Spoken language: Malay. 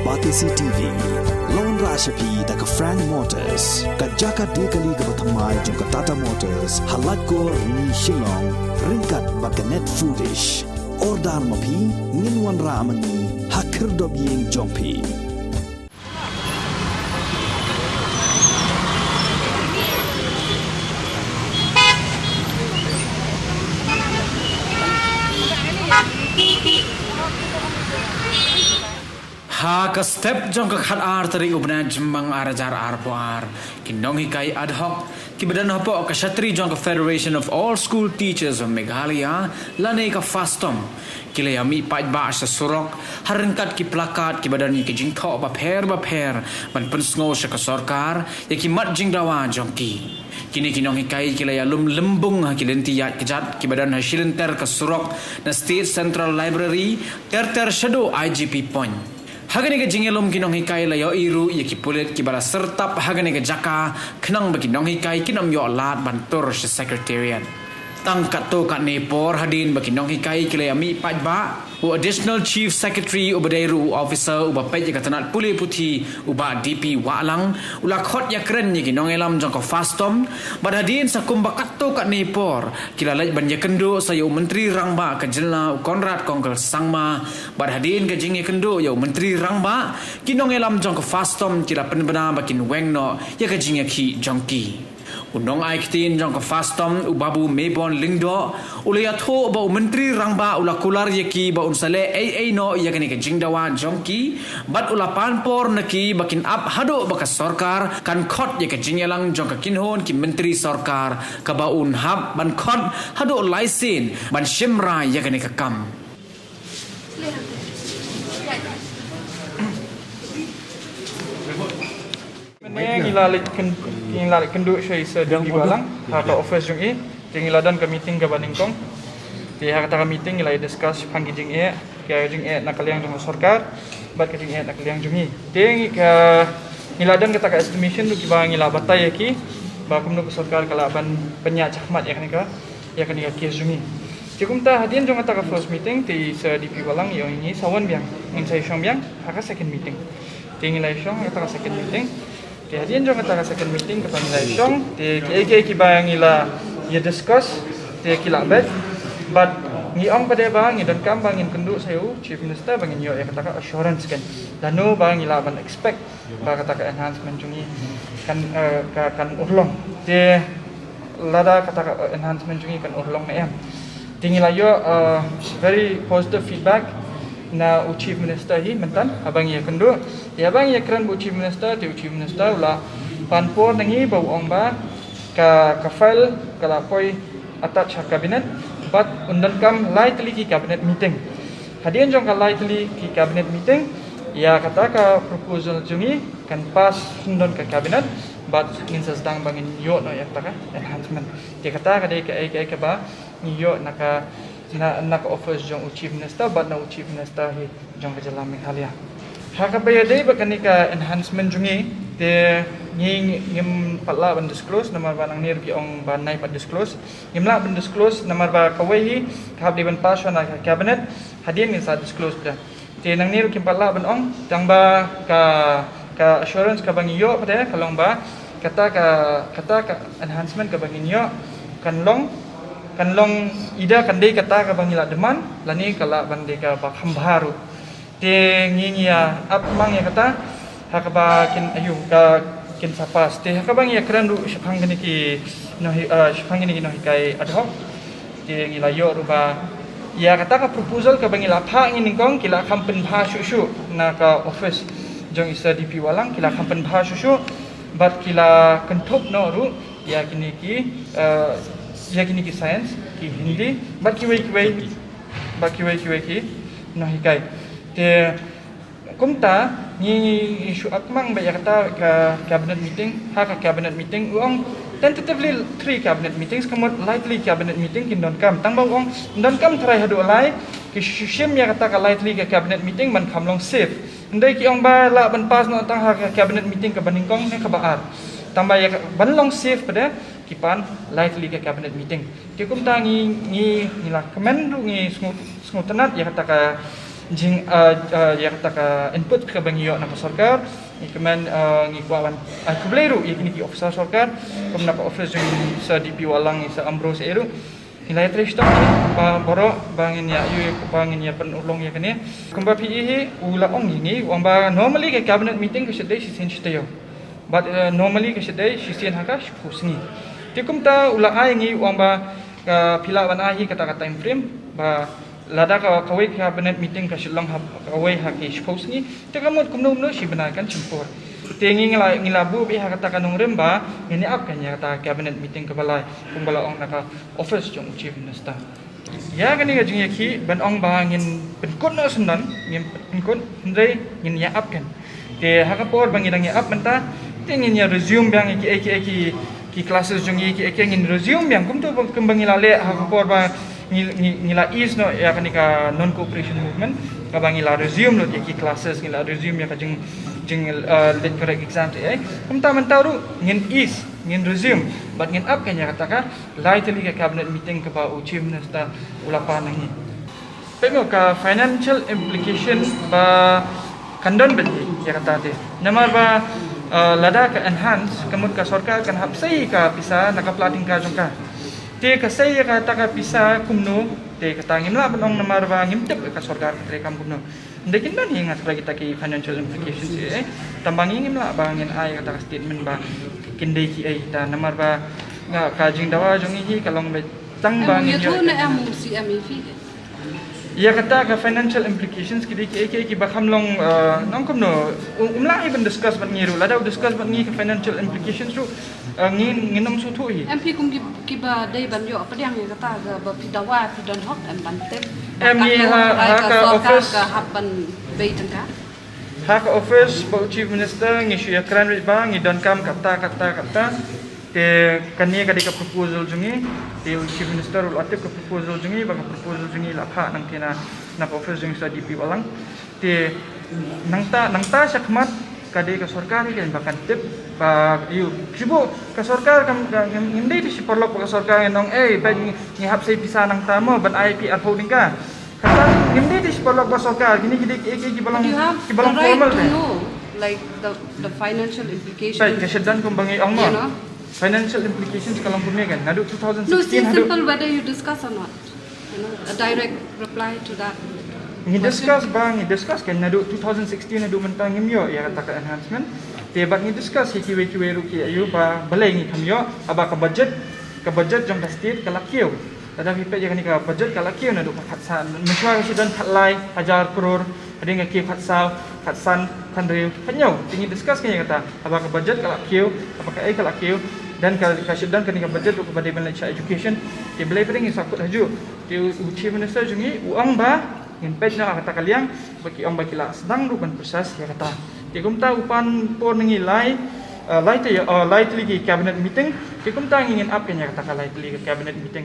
Batisi TV, Lone Rashapi da ka Frank Motors, ka Jaka Dekali ka Bathamai jong ka Tata Motors, Halat ko ni Shillong, ringkat ba ka Net Foodish, Ordar Mapi, Ninwan Ramani, Hakir Dobiyeng Jongpi. Ha ka step jong ka khat ar tari ubna jembang arajar arpoar kinong hikai ad hoc ki badan hopo ka shatri jong ka Federation of All School Teachers of Meghalaya lane ka fastom kile yami paj ba sa surok harengkat ki plakat ki badan ki jingtho ba pher ban pensngo sa ka sarkar ya ki mat jingdawa jong ki kini kinong hikai kila ya lembung ha kilenti ya kejat ki badan hasilenter ka surok na State Central Library ter shadow IGP point hagani ke jingelom kinong hikai la yo iru ye ki pulit ki bala sertap hagani ke jaka khnang ba kinong hikai kinom yo lat bantur sa secretariat tangkat to kat nepor hadin ba kinong hikai kila yami paj ba u additional chief secretary ubadairu officer uba pej ka tanat puli puthi uba DP walang ula khot ya kren ye kinong elam jong ko fastom bad hadin sa kumba katto kat nepor kila laj ban ye kendo sa yo menteri rangba ka jelna Konrad Kongkel sangma bad hadin ka jinge kendo yo menteri rangba kinong elam jong ko fastom kila penbena ba kin wengno ya ka jinge ki jongki unong ai kitin jong ka fastom ubabu mebon lingdo ulia tho ba menteri rangba ula kular yeki ba unsale ai no ya kani ka jingdawa jongki bat ula panpor naki bakin up hado baka sarkar kan khot ya ka jingelang jong ka kinhon ki menteri sarkar ka ba un hab ban khot hado laisin ban shimra ya kani ka kam ngila kenduk syai sedang di balang haka office jung ngila dan ke meeting ke Baningkong di haka meeting ngila discuss panggi jing jing nak kaliang jung sarkar bat ke jing nak kaliang jungi ding ke ngila dan kata estimation lu ki ba ngila batai ki ba kumnu ke sarkar kala ban penyak chahmat ya kan ka kes jungi Cikum ta hadian jong kata first meeting di DP balang yo ini sawan biang in sai shong biang haka second meeting ngila shong kata second meeting hadian jong kata second meeting ke pangilai syong ki bayang ila ya discuss kila bet but ngiong pada bang dan kam bangin kenduk sayu chief minister bangin yo ya kata assurance dan no bang ila ban expect ba kata enhancement jungi kan urlong lada kata enhancement jungi kan urlong na em tingila yo very positive feedback na chief minister hi mentan abang ya kendu ya bang ya keren bu chief minister ula panpor nangi bau ongba ka file kala poi attach ha cabinet but undan kam lightly ki cabinet meeting hadian jong ka lightly ki cabinet meeting ya kata ka proposal jungi kan pas undan ka cabinet but ngin sedang bangin yo no ya kata enhancement dia kata ka dei ka ba ni yo naka nak offers jong chief minister but na chief minister hi jong ka jalam Meghalaya haka baya dei bakani ka enhancement jungi te ngim patla ban disclose namar banang nir ki ong ban nai pat disclose ngimla ban disclose namar ba kawai hi khap di ban pas na cabinet hadian ngin sa disclose da te nang nir ki patla ban ong tang ba ka assurance ka bangiyo pada kalong ba kata ka enhancement ka bangiyo kan long ida kan dei kata ka bangila deman lani kala bande ka bakham baru te nginya ap mang ya kata hakaba kin ayu ka kin sapas te hakaba ngi kran du shphang gani ki no shphang gani no hikai adho te ngila yo ruba ya kata ka proposal ka bangila pha ngi ningkong kila kampen bha shu na ka office jong isa DP walang kila kampen bha shu bat kila kentup no ru ya kini ki science ki hindi bat ki wei ki no hikai te kumta ni isu akmang ba kata ka cabinet meeting cabinet meeting uang tentatively 3 cabinet meetings kamot lightly cabinet meeting kin don kam tang ba uang don kam try hadu alai ki shim ya kata ka lightly ka cabinet meeting ban kamlong safe ndai ki ong ba la ban pas no tang ka cabinet meeting ka Baningkong ne ka baar tambah ya ban long safe pada kipan lightly ka cabinet meeting ki kumta ni la comment ngi smooth tenat ya kata ka jing ya kata ka input ke bangio na sarkar ikemen ngikwawan kubleru ikini ki officer sarkar kumna ka office jing sa DP walang sa Ambrose eru nilai trishtam boro bangin ya yu bangin ya penulung ya kene kumba pi ula ong ini wamba normally ke cabinet meeting ke sedai si sen chitayo but normally ke sedai si sen haka pusni tikum ta ula ai ngi wamba pila wan ai kata time frame ba lada ka kawai cabinet meeting ka silang kawai haki pusni tegamot kumno no si benakan cimpur tengi ngilabu bi kata kanung remba ini up kan ya kata cabinet meeting ke balai kumbala ong naka office jong chief minister ya kan ni jing yaki ban ong bangin penkon no sunan ngin penkon ndai ngin ya up kan te hakapor bangin ang ya up menta tengin ya resume bang ki classes jong yaki ngin resume yang kum tu kembang ngilale hakapor ba ngila is no ya kan ka non cooperation movement ka bang ngila resume lo yaki classes ngila resume ya ka jing let correct exam kum ta mentaru ngin is ngin resume but ngin up kan ya kata lightly ka cabinet meeting ke ba chief minister ulapan ngi pemo ka financial implication ba kandon beti ya kata te namar ba lada ka enhance kamut ka sarkar kan hapsai ka pisa nakaplating ka jongka te ka sai ka ta ka pisa kumno te ka tangim la banong namar ba ngimtep ka sarkar ka rekam kumno ndekin ban hingat lagi taki financial implications tambang ingim la bangin ai kata statement ba kindai ki ai ta namar ba nga kajing dawa jong hi kalong be tang bangin yo ya kata ka financial implications ki ba khamlong nong kumno umla even discuss ban ngiru lada discuss ban ngi ka financial implications ru nginom su thu hi MP kum ki ba dai ban yo apa yang kata ga ba pidawa pidon hok am ban tep mi ha ka office ka haban beitan ka ha ka office ba chief minister ngi shu ya kran ba ngi don kam kata te kani ka dika proposal jungi te chief minister ul atif ka proposal jungi ba ka proposal jungi la pha nang kena na office jungi sa DP walang te nangta sakmat kade ka sarkar ni kan bakan tip ba yu sibo ka sarkar kam hindi di si perlo ka sarkar nong ba ni hap sai pisa nang tamo ban IP at holding ka kata hindi di si perlo ka sarkar gini ki balang formal to know, like the financial implications baik kesedan kumbangi ong mo financial implications kalang punya kan nadu 2016 no it's simple whether you discuss or not, a direct reply to that. Ni discuss kan nadu 2016 nadu mentang ngimyo ya kata enhancement te bat ni discuss ki ru ki ayu ba balai ni khamyo aba ka budget jong da state kala kieu tada pipe je kan ka budget kala kieu nadu khatsan mishwa si dan khatlai 1000 crore ada nga ki khatsan khandriu kanyo tingi discuss kan ya kata aba ka budget kala kieu apa ka kala kieu dan kalau kasihdan kan ka budget kepada Malaysia education te belai pering sakut haju te chief minister jungi uang ba in page na kata kaliang bagi ang bagi la sedang ruban proses ya kata tikum ta upan por ngi lai lightly cabinet meeting tikum ta ngin up kan ya kata lightly cabinet meeting